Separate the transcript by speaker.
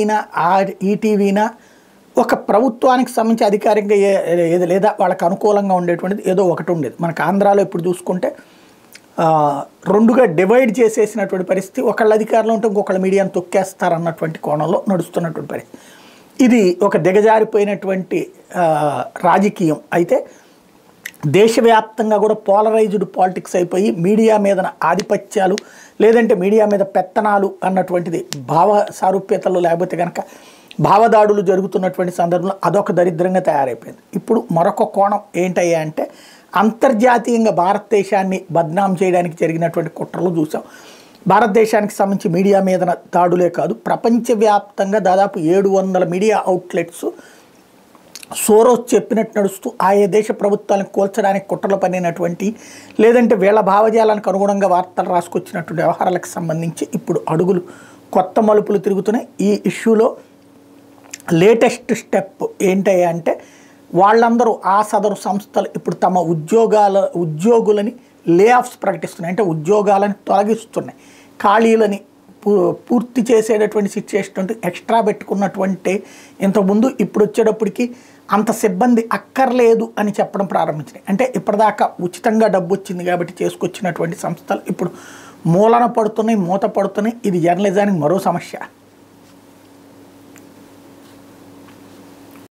Speaker 1: ఈనా ఈటీవీనా ఒక ప్రభుత్వానికి సంబంధించి అధికారికంగా ఏది లేదా వాళ్ళకి అనుకూలంగా ఉండేటువంటిది ఏదో ఒకటి ఉండేది. మనకు ఆంధ్రాలో ఇప్పుడు చూసుకుంటే రెండుగా డివైడ్ చేసేసినటువంటి పరిస్థితి. ఒకళ్ళ అధికారంలో ఉంటే ఇంకొకళ్ళ మీడియాను తొక్కేస్తారన్నటువంటి కోణంలో నడుస్తున్నటువంటి పరిస్థితి. ఇది ఒక దిగజారిపోయినటువంటి రాజకీయం. అయితే దేశవ్యాప్తంగా కూడా పోలరైజ్డ్ పాలిటిక్స్ అయిపోయి మీడియా మీద ఆధిపత్యాలు లేదంటే మీడియా మీద పెత్తనాలు అన్నటువంటిది భావ సారూప్యతలు లేకపోతే కనుక భావదాడులు జరుగుతున్నటువంటి సందర్భంలో అదొక దరిద్రంగా తయారైపోయింది. ఇప్పుడు మరొక కోణం ఏంటయ్యా అంటే అంతర్జాతీయంగా భారతదేశాన్ని బద్నాం చేయడానికి జరిగినటువంటి కుట్రలు చూసాం. భారతదేశానికి సంబంధించి మీడియా మీద దాడులే కాదు, ప్రపంచవ్యాప్తంగా దాదాపు 700 మీడియా అవుట్లెట్స్ సోరోస్ చెప్పినట్టు నడుస్తూ ఆయా దేశ ప్రభుత్వాలను కూల్చడానికి కుట్రలు పన్నినటువంటి లేదంటే వీళ్ళ భావజాలానికి అనుగుణంగా వార్తలు రాసుకొచ్చినటువంటి వ్యవహారాలకు సంబంధించి ఇప్పుడు అడుగులు కొత్త మలుపులు తిరుగుతున్నాయి. ఈ ఇష్యూలో లేటెస్ట్ స్టెప్ ఏంటయ్యా అంటే వాళ్ళందరూ ఆ సదరు సంస్థలు ఇప్పుడు తమ ఉద్యోగులని లే ఆఫ్స్ ప్రకటిస్తున్నాయి. అంటే ఉద్యోగాలను తొలగిస్తున్నాయి, ఖాళీలని పూర్తి చేసేటటువంటి సిచ్యువేషన్ అంటే ఎక్స్ట్రా పెట్టుకున్నటువంటి ఇంతకుముందు ఇప్పుడు వచ్చేటప్పటికి అంత సిబ్బంది అక్కర్లేదు అని చెప్పడం ప్రారంభించినాయి. అంటే ఇప్పటిదాకా ఉచితంగా డబ్బు వచ్చింది కాబట్టి చేసుకొచ్చినటువంటి సంస్థలు ఇప్పుడు మూలన పడుతున్నాయి, మూత పడుతున్నాయి. ఇది జర్నలిజానికి మరో సమస్య.